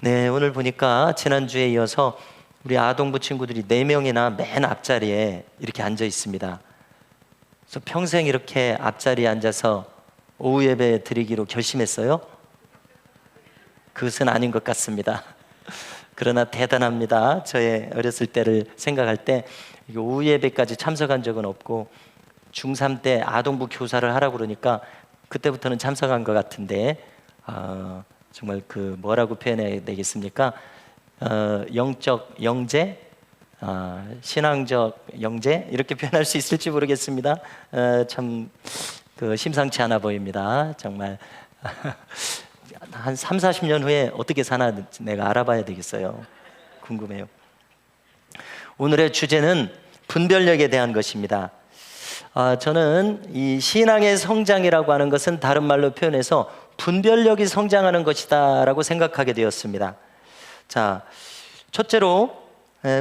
네, 오늘 보니까 지난주에 이어서 우리 아동부 친구들이 4명이나 맨 앞자리에 이렇게 앉아 있습니다. 그래서 평생 이렇게 앞자리에 앉아서 오후 예배 드리기로 결심했어요? 그것은 아닌 것 같습니다. 그러나 대단합니다. 저의 어렸을 때를 생각할 때 오후 예배까지 참석한 적은 없고 중3 때 아동부 교사를 하라고 그러니까 그때부터는 참석한 것 같은데 정말 그 뭐라고 표현해야 되겠습니까? 영적 영재, 신앙적 영재 이렇게 표현할 수 있을지 모르겠습니다. 참 그 심상치 않아 보입니다. 정말 한 3, 40년 후에 어떻게 사나 내가 알아봐야 되겠어요. 궁금해요. 오늘의 주제는 분별력에 대한 것입니다. 저는 이 신앙의 성장이라고 하는 것은 다른 말로 표현해서 분별력이 성장하는 것이다 라고 생각하게 되었습니다. 자, 첫째로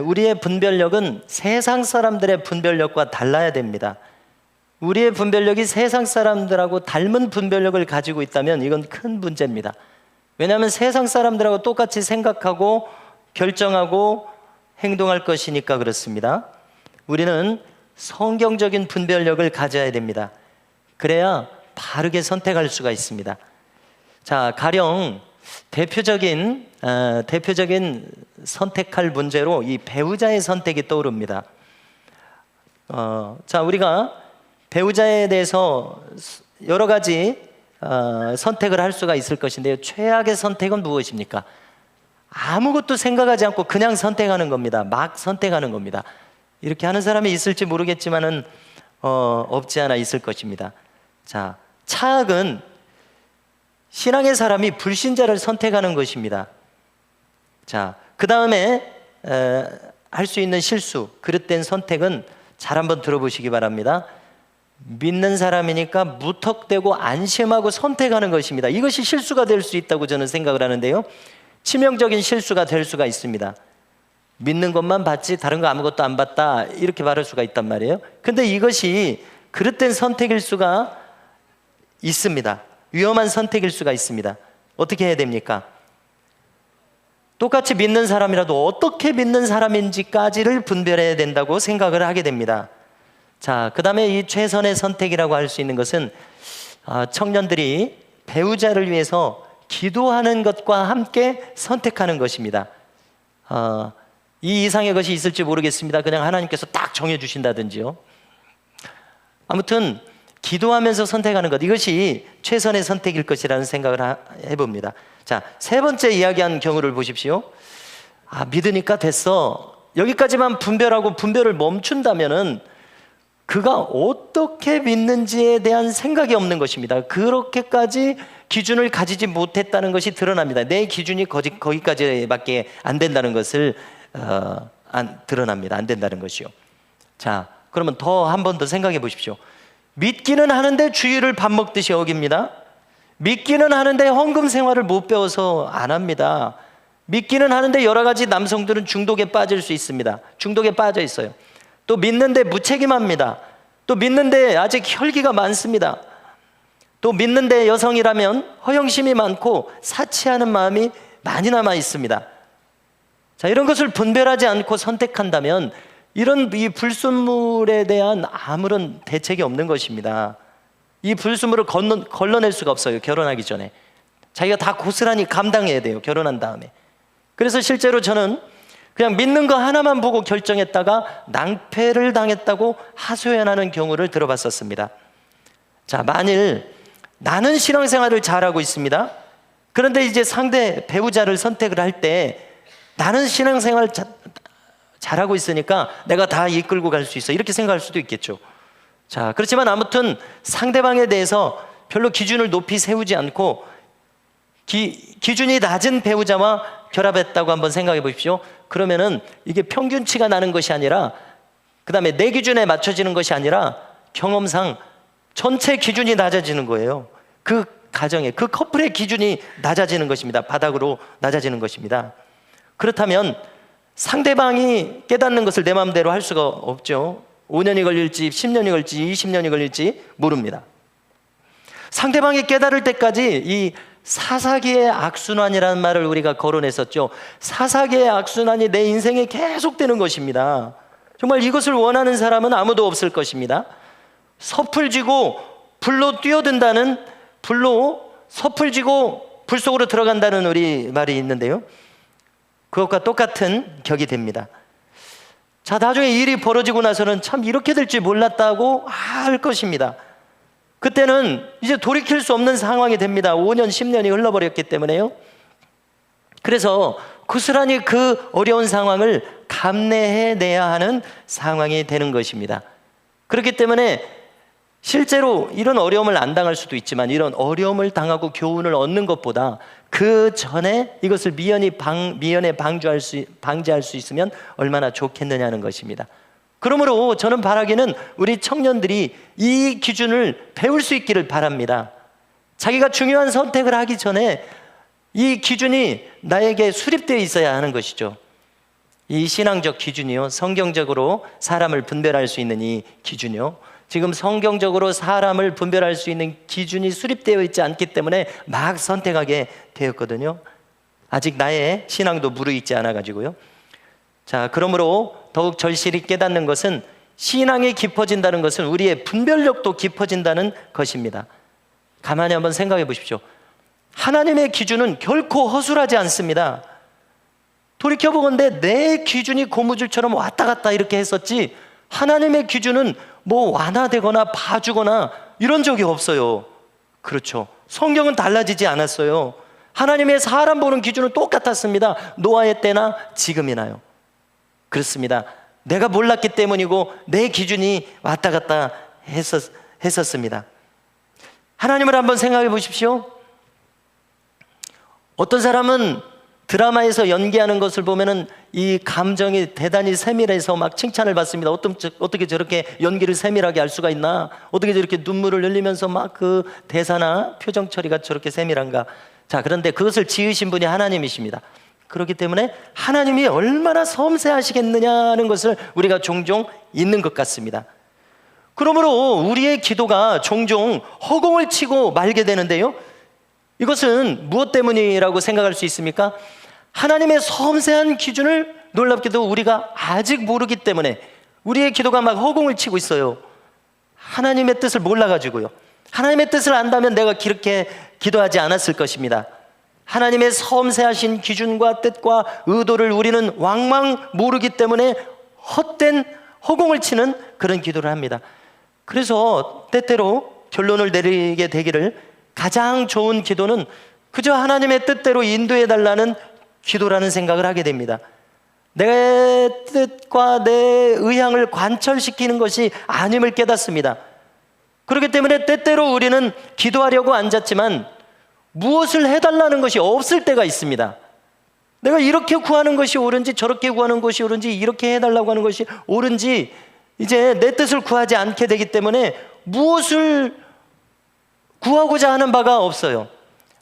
우리의 분별력은 세상 사람들의 분별력과 달라야 됩니다. 우리의 분별력이 세상 사람들하고 닮은 분별력을 가지고 있다면 이건 큰 문제입니다. 왜냐하면 세상 사람들하고 똑같이 생각하고 결정하고 행동할 것이니까 그렇습니다. 우리는 성경적인 분별력을 가져야 됩니다. 그래야 바르게 선택할 수가 있습니다. 자, 가령 대표적인 선택할 문제로 이 배우자의 선택이 떠오릅니다. 자, 우리가 배우자에 대해서 여러 가지 선택을 할 수가 있을 것인데요. 최악의 선택은 무엇입니까? 아무것도 생각하지 않고 그냥 선택하는 겁니다. 막 선택하는 겁니다. 이렇게 하는 사람이 있을지 모르겠지만은 없지 않아 있을 것입니다. 자, 차악은 신앙의 사람이 불신자를 선택하는 것입니다. 자, 그 다음에 할 수 있는 실수, 그릇된 선택은 잘 한번 들어보시기 바랍니다. 믿는 사람이니까 무턱대고 안심하고 선택하는 것입니다. 이것이 실수가 될 수 있다고 저는 생각을 하는데요. 치명적인 실수가 될 수가 있습니다. 믿는 것만 봤지 다른 거 아무것도 안 봤다 이렇게 말할 수가 있단 말이에요. 근데 이것이 그릇된 선택일 수가 있습니다. 위험한 선택일 수가 있습니다. 어떻게 해야 됩니까? 똑같이 믿는 사람이라도 어떻게 믿는 사람인지까지를 분별해야 된다고 생각을 하게 됩니다. 자, 그 다음에 이 최선의 선택이라고 할 수 있는 것은 청년들이 배우자를 위해서 기도하는 것과 함께 선택하는 것입니다. 이 이상의 것이 있을지 모르겠습니다. 그냥 하나님께서 딱 정해주신다든지요. 아무튼 기도하면서 선택하는 것, 이것이 최선의 선택일 것이라는 생각을 해봅니다. 자, 세 번째 이야기한 경우를 보십시오. 믿으니까 됐어. 여기까지만 분별하고 분별을 멈춘다면은 그가 어떻게 믿는지에 대한 생각이 없는 것입니다. 그렇게까지 기준을 가지지 못했다는 것이 드러납니다. 내 기준이 거기까지밖에 안 된다는 것을 드러납니다. 안 된다는 것이요. 자, 그러면 더 한 번 더 생각해 보십시오. 믿기는 하는데 주일을 밥 먹듯이 어깁니다. 믿기는 하는데 헌금 생활을 못 배워서 안 합니다. 믿기는 하는데 여러 가지 남성들은 중독에 빠질 수 있습니다. 중독에 빠져 있어요. 또 믿는데 무책임합니다. 또 믿는데 아직 혈기가 많습니다. 또 믿는데 여성이라면 허영심이 많고 사치하는 마음이 많이 남아 있습니다. 자, 이런 것을 분별하지 않고 선택한다면 이런 이 불순물에 대한 아무런 대책이 없는 것입니다. 이 불순물을 걸러낼 수가 없어요. 결혼하기 전에 자기가 다 고스란히 감당해야 돼요. 결혼한 다음에. 그래서 실제로 저는 그냥 믿는 거 하나만 보고 결정했다가 낭패를 당했다고 하소연하는 경우를 들어봤었습니다. 자, 만일 나는 신앙생활을 잘하고 있습니다. 그런데 이제 상대 배우자를 선택을 할 때 나는 신앙생활 잘하고 있으니까 내가 다 이끌고 갈 수 있어 이렇게 생각할 수도 있겠죠. 자, 그렇지만 아무튼 상대방에 대해서 별로 기준을 높이 세우지 않고 기준이 낮은 배우자와 결합했다고 한번 생각해 보십시오. 그러면은 이게 평균치가 나는 것이 아니라, 그 다음에 내 기준에 맞춰지는 것이 아니라 경험상 전체 기준이 낮아지는 거예요. 그 가정의, 그 커플의 기준이 낮아지는 것입니다. 바닥으로 낮아지는 것입니다. 그렇다면 상대방이 깨닫는 것을 내 마음대로 할 수가 없죠. 5년이 걸릴지 10년이 걸릴지 20년이 걸릴지 모릅니다. 상대방이 깨달을 때까지 이 사사기의 악순환이라는 말을 우리가 거론했었죠. 사사기의 악순환이 내 인생에 계속되는 것입니다. 정말 이것을 원하는 사람은 아무도 없을 것입니다. 섭을 쥐고 불로 뛰어든다는, 불로 섭을 쥐고 불 속으로 들어간다는 우리 말이 있는데요, 그것과 똑같은 격이 됩니다. 자, 나중에 일이 벌어지고 나서는 참 이렇게 될 줄 몰랐다고 할 것입니다. 그때는 이제 돌이킬 수 없는 상황이 됩니다. 5년, 10년이 흘러버렸기 때문에요. 그래서 고스란히 그 어려운 상황을 감내해내야 하는 상황이 되는 것입니다. 그렇기 때문에 실제로 이런 어려움을 안 당할 수도 있지만, 이런 어려움을 당하고 교훈을 얻는 것보다 그 전에 이것을 미연에 방지할 수 있으면 얼마나 좋겠느냐는 것입니다. 그러므로 저는 바라기는 우리 청년들이 이 기준을 배울 수 있기를 바랍니다. 자기가 중요한 선택을 하기 전에 이 기준이 나에게 수립되어 있어야 하는 것이죠. 이 신앙적 기준이요, 성경적으로 사람을 분별할 수 있는 이 기준이요, 지금 성경적으로 사람을 분별할 수 있는 기준이 수립되어 있지 않기 때문에 막 선택하게 되었거든요. 아직 나의 신앙도 무르익지 않아가지고요. 자, 그러므로 더욱 절실히 깨닫는 것은, 신앙이 깊어진다는 것은 우리의 분별력도 깊어진다는 것입니다. 가만히 한번 생각해 보십시오. 하나님의 기준은 결코 허술하지 않습니다. 돌이켜보건대 내 기준이 고무줄처럼 왔다 갔다 이렇게 했었지, 하나님의 기준은 뭐 완화되거나 봐주거나 이런 적이 없어요. 그렇죠. 성경은 달라지지 않았어요. 하나님의 사람 보는 기준은 똑같았습니다. 노아의 때나 지금이나요. 그렇습니다. 내가 몰랐기 때문이고 내 기준이 왔다 갔다 했었습니다. 하나님을 한번 생각해 보십시오. 어떤 사람은 드라마에서 연기하는 것을 보면은 이 감정이 대단히 세밀해서 막 칭찬을 받습니다. 어떻게 저렇게 연기를 세밀하게 할 수가 있나? 어떻게 저렇게 눈물을 흘리면서 막 그 대사나 표정 처리가 저렇게 세밀한가? 자, 그런데 그것을 지으신 분이 하나님이십니다. 그렇기 때문에 하나님이 얼마나 섬세하시겠느냐는 것을 우리가 종종 잊는 것 같습니다. 그러므로 우리의 기도가 종종 허공을 치고 말게 되는데요, 이것은 무엇 때문이라고 생각할 수 있습니까? 하나님의 섬세한 기준을 놀랍게도 우리가 아직 모르기 때문에 우리의 기도가 막 허공을 치고 있어요. 하나님의 뜻을 몰라가지고요. 하나님의 뜻을 안다면 내가 그렇게 기도하지 않았을 것입니다. 하나님의 섬세하신 기준과 뜻과 의도를 우리는 왕왕 모르기 때문에 헛된 허공을 치는 그런 기도를 합니다. 그래서 때때로 결론을 내리게 되기를, 가장 좋은 기도는 그저 하나님의 뜻대로 인도해달라는 기도라는 생각을 하게 됩니다. 내 뜻과 내 의향을 관철시키는 것이 아님을 깨닫습니다. 그렇기 때문에 때때로 우리는 기도하려고 앉았지만 무엇을 해달라는 것이 없을 때가 있습니다. 내가 이렇게 구하는 것이 옳은지 저렇게 구하는 것이 옳은지 이렇게 해달라고 하는 것이 옳은지 이제 내 뜻을 구하지 않게 되기 때문에 무엇을 구하고자 하는 바가 없어요.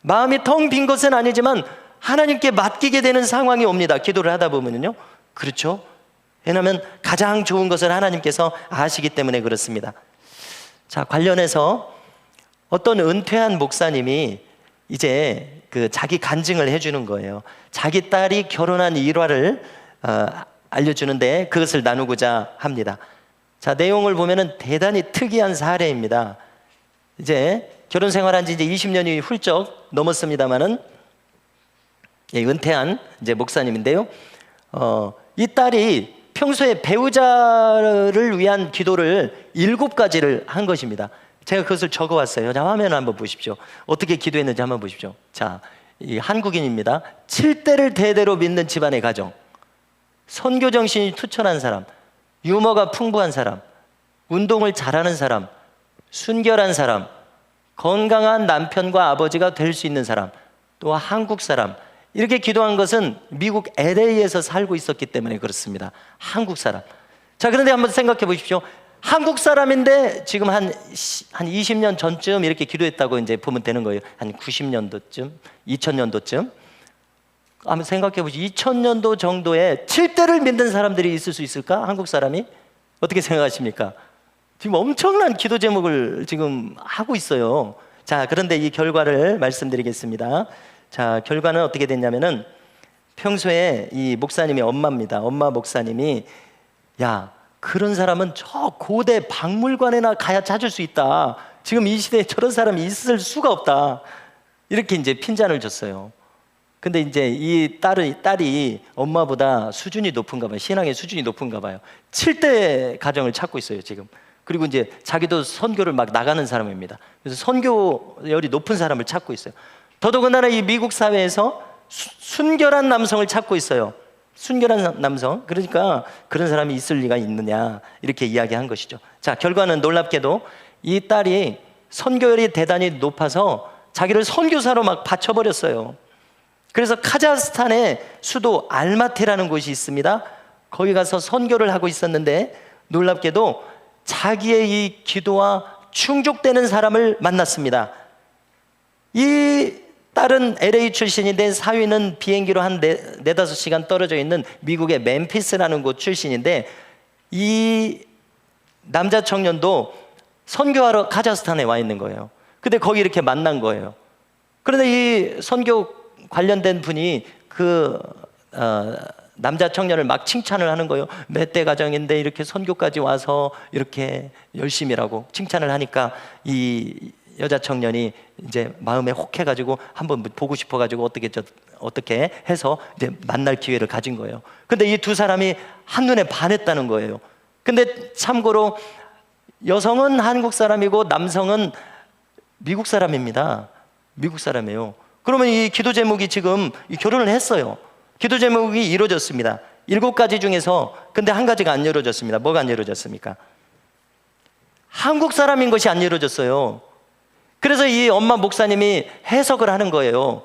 마음이 텅 빈 것은 아니지만 하나님께 맡기게 되는 상황이 옵니다. 기도를 하다 보면요. 그렇죠? 왜냐하면 가장 좋은 것을 하나님께서 아시기 때문에 그렇습니다. 자, 관련해서 어떤 은퇴한 목사님이 이제 그 자기 간증을 해주는 거예요. 자기 딸이 결혼한 일화를 알려주는데 그것을 나누고자 합니다. 자, 내용을 보면은 대단히 특이한 사례입니다. 이제 결혼 생활한 지 이제 20년이 훌쩍 넘었습니다만은, 은퇴한 이제 목사님인데요. 이 딸이 평소에 배우자를 위한 기도를 7가지를 한 것입니다. 제가 그것을 적어왔어요. 자, 화면 한번 보십시오. 어떻게 기도했는지 한번 보십시오. 자, 이 한국인입니다. 7대를 대대로 믿는 집안의 가정, 선교 정신이 투철한 사람, 유머가 풍부한 사람, 운동을 잘하는 사람, 순결한 사람, 건강한 남편과 아버지가 될 수 있는 사람, 또 한국 사람. 이렇게 기도한 것은 미국 LA에서 살고 있었기 때문에 그렇습니다. 한국 사람. 자, 그런데 한번 생각해 보십시오. 한국 사람인데 지금 한 20년 전쯤 이렇게 기도했다고 이제 보면 되는 거예요. 한 90년도쯤, 2000년도쯤. 한번 생각해 보시죠. 2000년도 정도에 7대를 믿는 사람들이 있을 수 있을까? 한국 사람이? 어떻게 생각하십니까? 지금 엄청난 기도 제목을 지금 하고 있어요. 자, 그런데 이 결과를 말씀드리겠습니다. 자, 결과는 어떻게 됐냐면은 평소에 이 목사님이 엄마입니다. 엄마 목사님이 야, 그런 사람은 저 고대 박물관에나 가야 찾을 수 있다. 지금 이 시대에 저런 사람이 있을 수가 없다. 이렇게 이제 핀잔을 줬어요. 근데 이제 이 딸이 엄마보다 수준이 높은가 봐요. 신앙의 수준이 높은가 봐요. 7대 가정을 찾고 있어요, 지금. 그리고 이제 자기도 선교를 막 나가는 사람입니다. 그래서 선교열이 높은 사람을 찾고 있어요. 더더군다나 이 미국 사회에서 순결한 남성을 찾고 있어요. 순결한 남성. 그러니까 그런 사람이 있을 리가 있느냐, 이렇게 이야기한 것이죠. 자, 결과는 놀랍게도 이 딸이 선교열이 대단히 높아서 자기를 선교사로 막 바쳐버렸어요. 그래서 카자흐스탄의 수도 알마티라는 곳이 있습니다. 거기 가서 선교를 하고 있었는데 놀랍게도 자기의 이 기도와 충족되는 사람을 만났습니다. 이 딸은 LA 출신인데 사위는 비행기로 한 4-5시간 떨어져 있는 미국의 멤피스라는 곳 출신인데 이 남자 청년도 선교하러 카자흐스탄에 와 있는 거예요. 근데 거기 이렇게 만난 거예요. 그런데 이 선교 관련된 분이 남자 청년을 막 칭찬을 하는 거예요. 몇 대 가정인데 이렇게 선교까지 와서 이렇게 열심히 일하고 칭찬을 하니까 이 여자 청년이 이제 마음에 혹해가지고 한번 보고 싶어가지고 어떻게 해서 이제 만날 기회를 가진 거예요. 근데 이 두 사람이 한눈에 반했다는 거예요. 근데 참고로 여성은 한국 사람이고 남성은 미국 사람입니다. 미국 사람이에요. 그러면 이 기도 제목이 지금 결혼을 했어요. 기도 제목이 이루어졌습니다. 7가지 중에서 근데 한 가지가 안 이루어졌습니다. 뭐가 안 이루어졌습니까? 한국 사람인 것이 안 이루어졌어요. 그래서 이 엄마 목사님이 해석을 하는 거예요.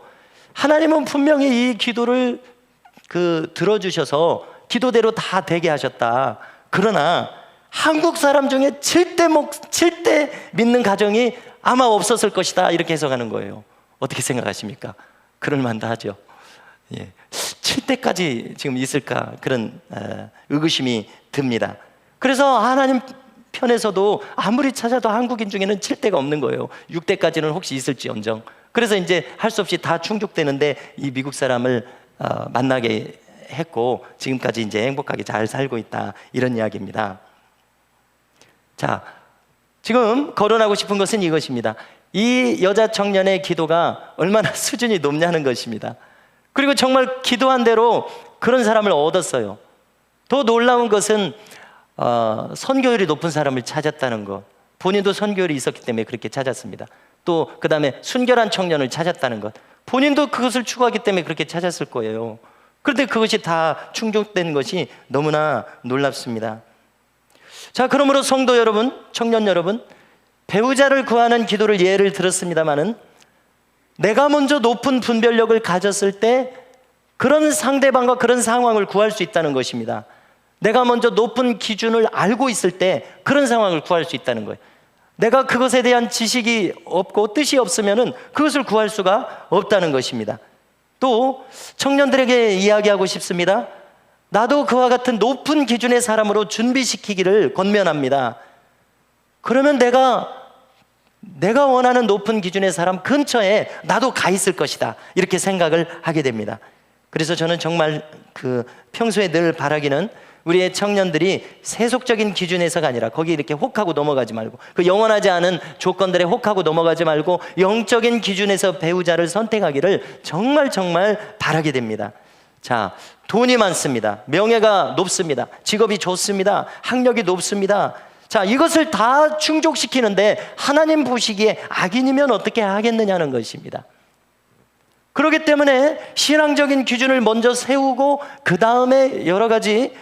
하나님은 분명히 이 기도를 들어주셔서 기도대로 다 되게 하셨다. 그러나 한국 사람 중에 7대 믿는 가정이 아마 없었을 것이다. 이렇게 해석하는 거예요. 어떻게 생각하십니까? 그럴만도 하죠. 예. 7대까지 지금 있을까? 그런 의구심이 듭니다. 그래서 하나님 편에서도 아무리 찾아도 한국인 중에는 7대가 없는 거예요. 6대까지는 혹시 있을지언정. 그래서 이제 할 수 없이 다 충족되는데 이 미국 사람을 만나게 했고 지금까지 이제 행복하게 잘 살고 있다. 이런 이야기입니다. 자, 지금 거론하고 싶은 것은 이것입니다. 이 여자 청년의 기도가 얼마나 수준이 높냐는 것입니다. 그리고 정말 기도한 대로 그런 사람을 얻었어요. 더 놀라운 것은 선교율이 높은 사람을 찾았다는 것. 본인도 선교율이 있었기 때문에 그렇게 찾았습니다. 또 그 다음에 순결한 청년을 찾았다는 것. 본인도 그것을 추구하기 때문에 그렇게 찾았을 거예요. 그런데 그것이 다 충족된 것이 너무나 놀랍습니다. 자, 그러므로 성도 여러분, 청년 여러분, 배우자를 구하는 기도를 예를 들었습니다마는 내가 먼저 높은 분별력을 가졌을 때 그런 상대방과 그런 상황을 구할 수 있다는 것입니다. 내가 먼저 높은 기준을 알고 있을 때 그런 상황을 구할 수 있다는 거예요. 내가 그것에 대한 지식이 없고 뜻이 없으면 그것을 구할 수가 없다는 것입니다. 또 청년들에게 이야기하고 싶습니다. 나도 그와 같은 높은 기준의 사람으로 준비시키기를 권면합니다. 그러면 내가 원하는 높은 기준의 사람 근처에 나도 가 있을 것이다. 이렇게 생각을 하게 됩니다. 그래서 저는 정말 평소에 늘 바라기는 우리의 청년들이 세속적인 기준에서가 아니라 거기 이렇게 혹하고 넘어가지 말고 영원하지 않은 조건들에 혹하고 넘어가지 말고 영적인 기준에서 배우자를 선택하기를 정말 바라게 됩니다. 자, 돈이 많습니다. 명예가 높습니다. 직업이 좋습니다. 학력이 높습니다. 자, 이것을 다 충족시키는데 하나님 보시기에 악인이면 어떻게 하겠느냐는 것입니다. 그렇기 때문에 신앙적인 기준을 먼저 세우고 그 다음에 여러 가지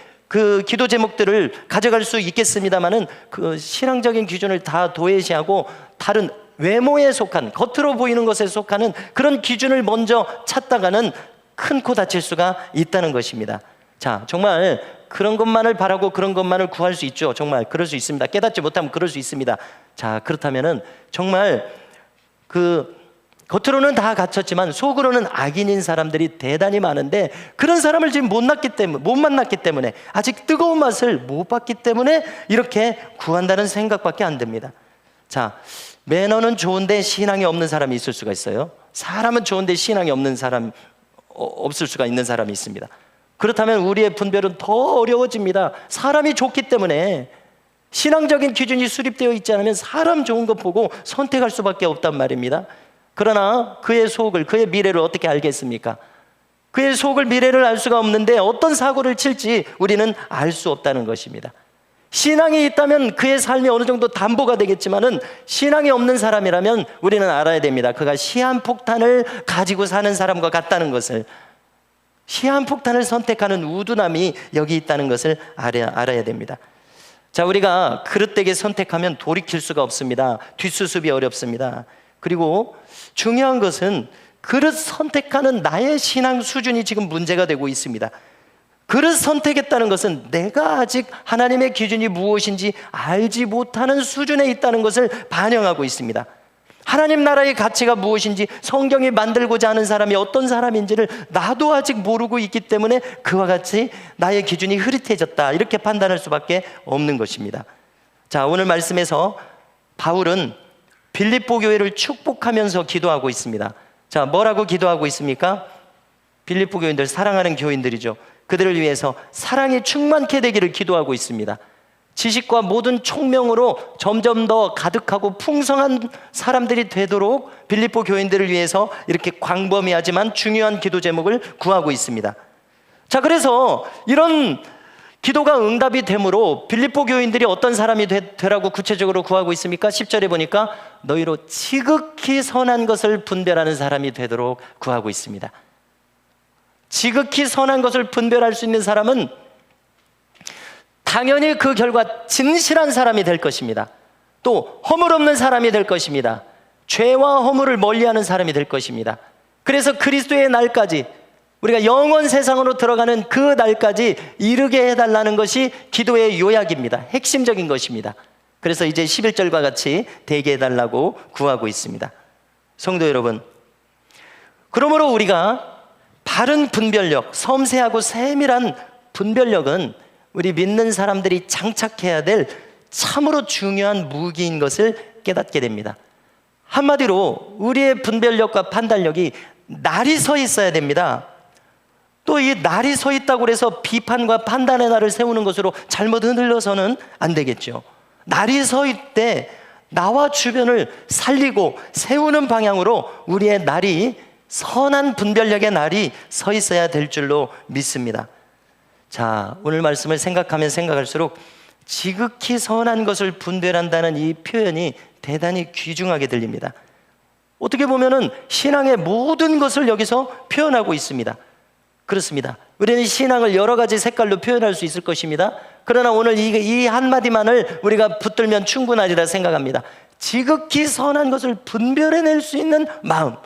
기도 제목들을 가져갈 수 있겠습니다만은 그 신앙적인 기준을 다 도외시하고 다른 외모에 속한, 겉으로 보이는 것에 속하는 그런 기준을 먼저 찾다가는 큰 코 다칠 수가 있다는 것입니다. 자, 정말 그런 것만을 바라고 그런 것만을 구할 수 있죠. 정말 그럴 수 있습니다. 깨닫지 못하면 그럴 수 있습니다. 자, 그렇다면은 정말 겉으로는 다 갖췄지만 속으로는 악인인 사람들이 대단히 많은데 그런 사람을 지금 못 만났기 때문에 아직 뜨거운 맛을 못 봤기 때문에 이렇게 구한다는 생각밖에 안 듭니다. 자, 매너는 좋은데 신앙이 없는 사람이 있을 수가 있어요. 사람은 좋은데 신앙이 없는 사람, 없을 수가 있는 사람이 있습니다. 그렇다면 우리의 분별은 더 어려워집니다. 사람이 좋기 때문에, 신앙적인 기준이 수립되어 있지 않으면 사람 좋은 것 보고 선택할 수밖에 없단 말입니다. 그러나 그의 속을, 그의 미래를 어떻게 알겠습니까? 그의 속을, 미래를 알 수가 없는데 어떤 사고를 칠지 우리는 알 수 없다는 것입니다. 신앙이 있다면 그의 삶이 어느 정도 담보가 되겠지만은, 신앙이 없는 사람이라면 우리는 알아야 됩니다. 그가 시한폭탄을 가지고 사는 사람과 같다는 것을, 시한폭탄을 선택하는 우둔함이 여기 있다는 것을 알아야 됩니다. 자, 우리가 그릇되게 선택하면 돌이킬 수가 없습니다. 뒷수습이 어렵습니다. 그리고 중요한 것은 그릇 선택하는 나의 신앙 수준이 지금 문제가 되고 있습니다. 그릇 선택했다는 것은 내가 아직 하나님의 기준이 무엇인지 알지 못하는 수준에 있다는 것을 반영하고 있습니다. 하나님 나라의 가치가 무엇인지, 성경이 만들고자 하는 사람이 어떤 사람인지를 나도 아직 모르고 있기 때문에 그와 같이 나의 기준이 흐릿해졌다, 이렇게 판단할 수밖에 없는 것입니다. 자, 오늘 말씀에서 바울은 빌립보 교회를 축복하면서 기도하고 있습니다. 자, 뭐라고 기도하고 있습니까? 빌립보 교인들, 사랑하는 교인들이죠. 그들을 위해서 사랑이 충만케 되기를 기도하고 있습니다. 지식과 모든 총명으로 점점 더 가득하고 풍성한 사람들이 되도록 빌립보 교인들을 위해서 이렇게 광범위하지만 중요한 기도 제목을 구하고 있습니다. 자, 그래서 이런 기도가 응답이 되므로 빌립보 교인들이 어떤 사람이 되라고 구체적으로 구하고 있습니까? 10절에 보니까 너희로 지극히 선한 것을 분별하는 사람이 되도록 구하고 있습니다. 지극히 선한 것을 분별할 수 있는 사람은 당연히 그 결과 진실한 사람이 될 것입니다. 또 허물 없는 사람이 될 것입니다. 죄와 허물을 멀리하는 사람이 될 것입니다. 그래서 그리스도의 날까지, 우리가 영원 세상으로 들어가는 그 날까지 이르게 해달라는 것이 기도의 요약입니다. 핵심적인 것입니다. 그래서 이제 11절과 같이 되게 해달라고 구하고 있습니다. 성도 여러분, 그러므로 우리가 바른 분별력, 섬세하고 세밀한 분별력은 우리 믿는 사람들이 장착해야 될 참으로 중요한 무기인 것을 깨닫게 됩니다. 한마디로 우리의 분별력과 판단력이 날이 서 있어야 됩니다. 또 이 날이 서 있다고 해서 비판과 판단의 날을 세우는 것으로 잘못 흔들려서는 안 되겠죠. 날이 서 있대 나와 주변을 살리고 세우는 방향으로 우리의 날이, 선한 분별력의 날이 서 있어야 될 줄로 믿습니다. 자, 오늘 말씀을 생각하면 생각할수록 지극히 선한 것을 분별한다는 이 표현이 대단히 귀중하게 들립니다. 어떻게 보면은 신앙의 모든 것을 여기서 표현하고 있습니다. 그렇습니다. 우리는 신앙을 여러 가지 색깔로 표현할 수 있을 것입니다. 그러나 오늘 이 한마디만을 우리가 붙들면 충분하리라 생각합니다. 지극히 선한 것을 분별해낼 수 있는 마음,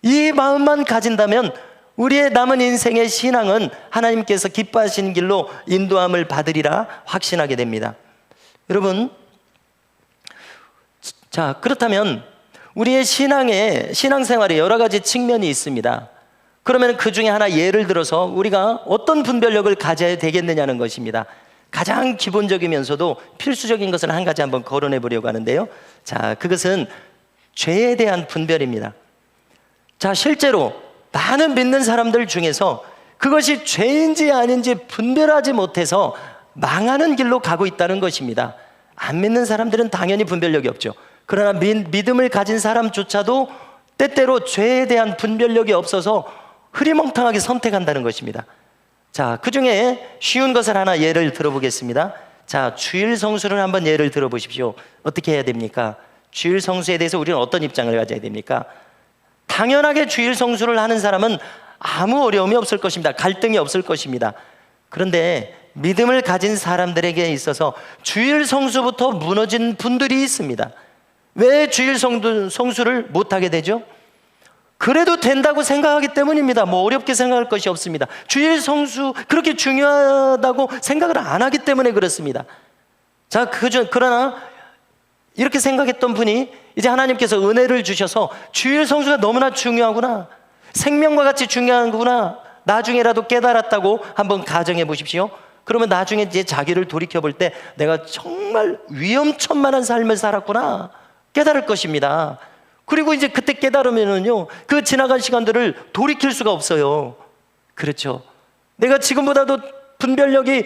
이 마음만 가진다면 우리의 남은 인생의 신앙은 하나님께서 기뻐하시는 길로 인도함을 받으리라 확신하게 됩니다. 여러분, 자, 그렇다면 우리의 신앙생활에 여러 가지 측면이 있습니다. 그러면 그 중에 하나 예를 들어서 우리가 어떤 분별력을 가져야 되겠느냐는 것입니다. 가장 기본적이면서도 필수적인 것을 한 가지 한번 거론해 보려고 하는데요. 자, 그것은 죄에 대한 분별입니다. 자, 실제로 많은 믿는 사람들 중에서 그것이 죄인지 아닌지 분별하지 못해서 망하는 길로 가고 있다는 것입니다. 안 믿는 사람들은 당연히 분별력이 없죠. 그러나 믿음을 가진 사람조차도 때때로 죄에 대한 분별력이 없어서 흐리멍텅하게 선택한다는 것입니다. 자, 그 중에 쉬운 것을 하나 예를 들어보겠습니다. 자, 주일 성수를 한번 예를 들어보십시오. 어떻게 해야 됩니까? 주일 성수에 대해서 우리는 어떤 입장을 가져야 됩니까? 당연하게 주일 성수를 하는 사람은 아무 어려움이 없을 것입니다. 갈등이 없을 것입니다. 그런데 믿음을 가진 사람들에게 있어서 주일 성수부터 무너진 분들이 있습니다. 왜 주일 성수를 못하게 되죠? 그래도 된다고 생각하기 때문입니다. 뭐 어렵게 생각할 것이 없습니다. 주일 성수 그렇게 중요하다고 생각을 안 하기 때문에 그렇습니다. 자, 그러나 이렇게 생각했던 분이 이제 하나님께서 은혜를 주셔서 주일 성수가 너무나 중요하구나, 생명과 같이 중요하구나, 나중에라도 깨달았다고 한번 가정해 보십시오. 그러면 나중에 이제 자기를 돌이켜 볼 때 내가 정말 위험천만한 삶을 살았구나, 깨달을 것입니다. 그리고 이제 그때 깨달으면은요, 그 지나간 시간들을 돌이킬 수가 없어요. 그렇죠. 내가 지금보다도 분별력이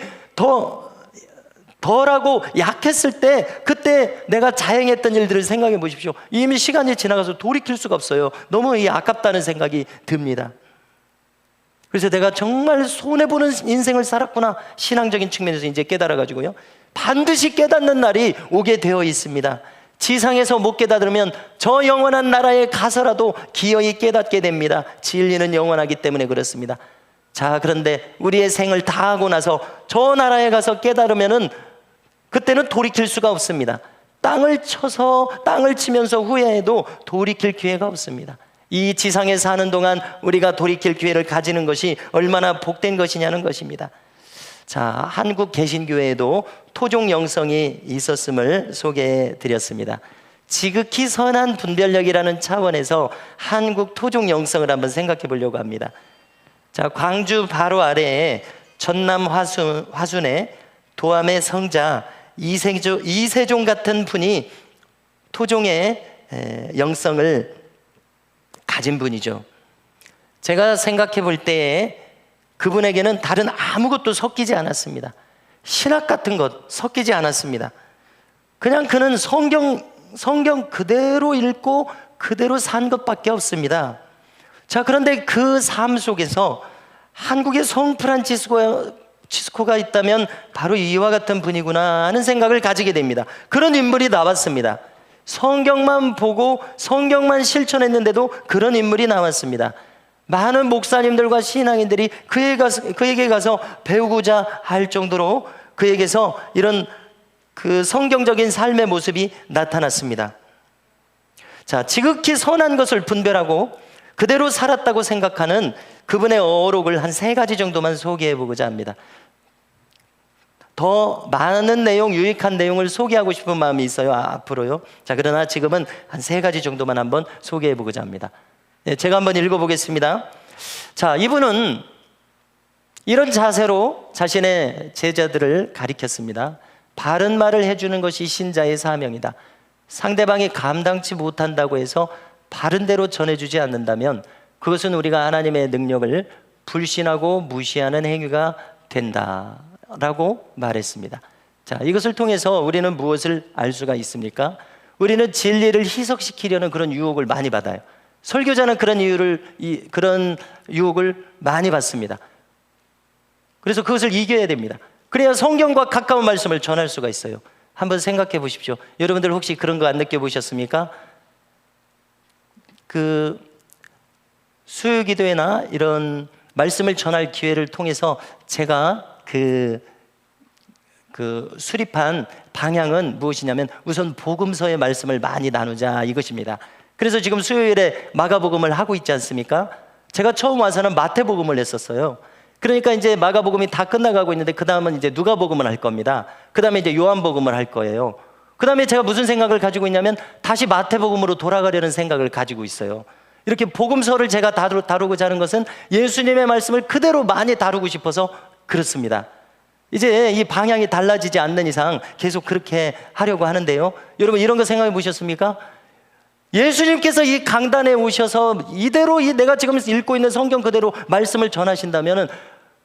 덜하고 약했을 때, 그때 내가 자행했던 일들을 생각해 보십시오. 이미 시간이 지나가서 돌이킬 수가 없어요. 너무 아깝다는 생각이 듭니다. 그래서 내가 정말 손해보는 인생을 살았구나, 신앙적인 측면에서 이제 깨달아가지고요, 반드시 깨닫는 날이 오게 되어 있습니다. 지상에서 못 깨닫으면 저 영원한 나라에 가서라도 기어이 깨닫게 됩니다. 진리는 영원하기 때문에 그렇습니다. 자, 그런데 우리의 생을 다 하고 나서 저 나라에 가서 깨달으면은 그때는 돌이킬 수가 없습니다. 땅을 치면서 후회해도 돌이킬 기회가 없습니다. 이 지상에 사는 동안 우리가 돌이킬 기회를 가지는 것이 얼마나 복된 것이냐는 것입니다. 자, 한국 개신교회에도 토종 영성이 있었음을 소개해 드렸습니다. 지극히 선한 분별력이라는 차원에서 한국 토종 영성을 한번 생각해 보려고 합니다. 자, 광주 바로 아래에 전남 화순의 도암의 성자 이세종 같은 분이 토종의 영성을 가진 분이죠. 제가 생각해 볼 때에 그분에게는 다른 아무것도 섞이지 않았습니다. 신학 같은 것 섞이지 않았습니다. 그냥 그는 성경 그대로 읽고 그대로 산 것밖에 없습니다. 자, 그런데 그 삶 속에서 한국의 성프란치스코가 있다면 바로 이와 같은 분이구나 하는 생각을 가지게 됩니다. 그런 인물이 나왔습니다. 성경만 보고 성경만 실천했는데도 그런 인물이 나왔습니다. 많은 목사님들과 신앙인들이 그에게 가서 배우고자 할 정도로 그에게서 이런 그 성경적인 삶의 모습이 나타났습니다. 자, 지극히 선한 것을 분별하고 그대로 살았다고 생각하는 그분의 어록을 한 3가지 정도만 소개해 보고자 합니다. 더 많은 내용, 유익한 내용을 소개하고 싶은 마음이 있어요, 앞으로요. 자, 그러나 지금은 한 3가지 정도만 한번 소개해 보고자 합니다. 네, 제가 한번 읽어보겠습니다. 자, 이분은 이런 자세로 자신의 제자들을 가리켰습니다. 바른 말을 해주는 것이 신자의 사명이다. 상대방이 감당치 못한다고 해서 바른 대로 전해주지 않는다면 그것은 우리가 하나님의 능력을 불신하고 무시하는 행위가 된다라고 말했습니다. 자, 이것을 통해서 우리는 무엇을 알 수가 있습니까? 우리는 진리를 희석시키려는 그런 유혹을 많이 받아요. 설교자는 그런 유혹을 많이 받습니다. 그래서 그것을 이겨야 됩니다. 그래야 성경과 가까운 말씀을 전할 수가 있어요. 한번 생각해 보십시오. 여러분들 혹시 그런 거 안 느껴보셨습니까? 그 수요기도회나 이런 말씀을 전할 기회를 통해서 제가 그 수립한 방향은 무엇이냐면 우선 복음서의 말씀을 많이 나누자, 이것입니다. 그래서 지금 수요일에 마가복음을 하고 있지 않습니까? 제가 처음 와서는 마태복음을 했었어요. 그러니까 이제 마가복음이 다 끝나가고 있는데 그 다음은 이제 누가복음을 할 겁니다. 그 다음에 이제 요한복음을 할 거예요. 그 다음에 제가 무슨 생각을 가지고 있냐면 다시 마태복음으로 돌아가려는 생각을 가지고 있어요. 이렇게 복음서를 제가 다루고자 하는 것은 예수님의 말씀을 그대로 많이 다루고 싶어서 그렇습니다. 이제 이 방향이 달라지지 않는 이상 계속 그렇게 하려고 하는데요. 여러분, 이런 거 생각해 보셨습니까? 예수님께서 이 강단에 오셔서 이대로 내가 지금 읽고 있는 성경 그대로 말씀을 전하신다면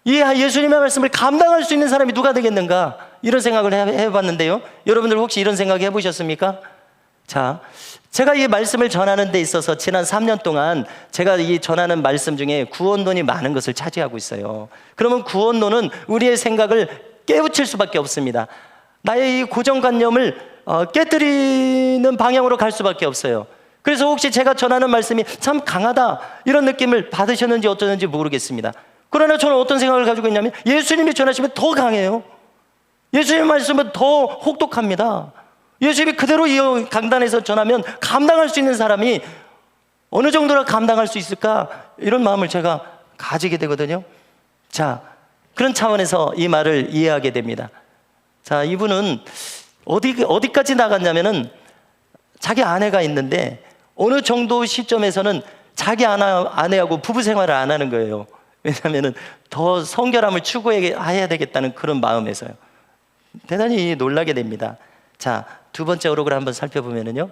이 예수님의 말씀을 감당할 수 있는 사람이 누가 되겠는가, 이런 생각을 해봤는데요. 여러분들 혹시 이런 생각 해보셨습니까? 자, 제가 이 말씀을 전하는 데 있어서 지난 3년 동안 제가 이 전하는 말씀 중에 구원론이 많은 것을 차지하고 있어요. 그러면 구원론은 우리의 생각을 깨우칠 수밖에 없습니다. 나의 이 고정관념을 깨뜨리는 방향으로 갈 수밖에 없어요. 그래서 혹시 제가 전하는 말씀이 참 강하다, 이런 느낌을 받으셨는지 어쩌는지 모르겠습니다. 그러나 저는 어떤 생각을 가지고 있냐면 예수님이 전하시면 더 강해요. 예수님의 말씀은 더 혹독합니다. 예수님이 그대로 이 강단에서 전하면 감당할 수 있는 사람이 어느 정도나 감당할 수 있을까, 이런 마음을 제가 가지게 되거든요. 자, 그런 차원에서 이 말을 이해하게 됩니다. 자, 이분은 어디까지 나갔냐면은 자기 아내가 있는데 어느 정도 시점에서는 자기 아내하고 부부 생활을 안 하는 거예요. 왜냐하면은 더 성결함을 추구해야 되겠다는 그런 마음에서요. 대단히 놀라게 됩니다. 자, 2번째 어록을 한번 살펴보면은요,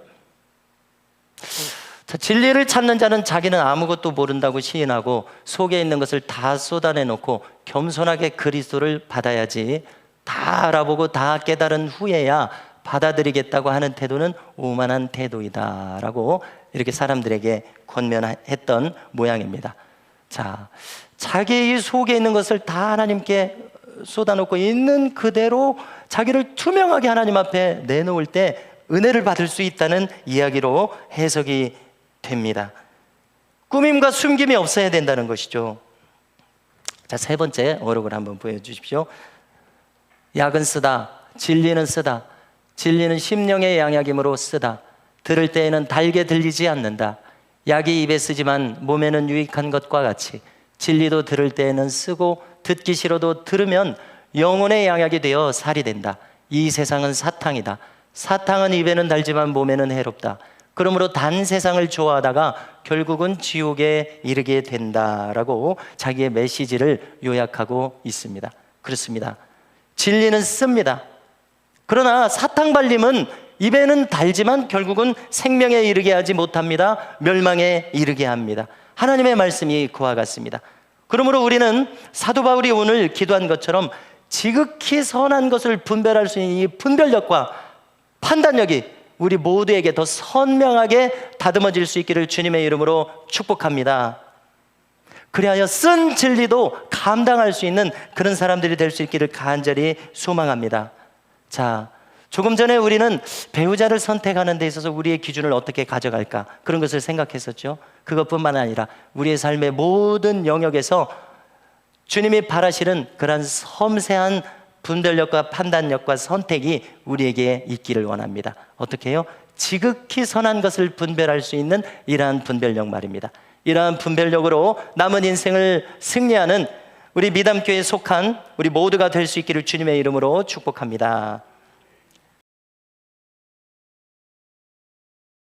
자, 진리를 찾는 자는 자기는 아무것도 모른다고 시인하고 속에 있는 것을 다 쏟아내놓고 겸손하게 그리스도를 받아야지, 다 알아보고 다 깨달은 후에야 받아들이겠다고 하는 태도는 오만한 태도이다라고 이렇게 사람들에게 권면했던 모양입니다. 자, 자기 속에 있는 것을 다 하나님께 쏟아놓고 있는 그대로 자기를 투명하게 하나님 앞에 내놓을 때 은혜를 받을 수 있다는 이야기로 해석이 됩니다. 꾸밈과 숨김이 없어야 된다는 것이죠. 자, 세 번째 어록을 한번 보여주십시오. 약은 쓰다, 진리는 쓰다. 진리는 심령의 양약이므로 쓰다. 들을 때에는 달게 들리지 않는다. 약이 입에 쓰지만 몸에는 유익한 것과 같이 진리도 들을 때에는 쓰고 듣기 싫어도 들으면 영혼의 양약이 되어 살이 된다. 이 세상은 사탕이다. 사탕은 입에는 달지만 몸에는 해롭다. 그러므로 단 세상을 좋아하다가 결국은 지옥에 이르게 된다라고 자기의 메시지를 요약하고 있습니다. 그렇습니다. 진리는 씁니다. 그러나 사탕 발림은 입에는 달지만 결국은 생명에 이르게 하지 못합니다. 멸망에 이르게 합니다. 하나님의 말씀이 그와 같습니다. 그러므로 우리는 사도 바울이 오늘 기도한 것처럼 지극히 선한 것을 분별할 수 있는 이 분별력과 판단력이 우리 모두에게 더 선명하게 다듬어질 수 있기를 주님의 이름으로 축복합니다. 그리하여 쓴 진리도 감당할 수 있는 그런 사람들이 될 수 있기를 간절히 소망합니다. 자, 조금 전에 우리는 배우자를 선택하는 데 있어서 우리의 기준을 어떻게 가져갈까, 그런 것을 생각했었죠. 그것뿐만 아니라 우리의 삶의 모든 영역에서 주님이 바라시는 그러한 섬세한 분별력과 판단력과 선택이 우리에게 있기를 원합니다. 어떻게 해요? 지극히 선한 것을 분별할 수 있는 이러한 분별력 말입니다. 이러한 분별력으로 남은 인생을 승리하는 우리 미담교회에 속한 우리 모두가 될 수 있기를 주님의 이름으로 축복합니다.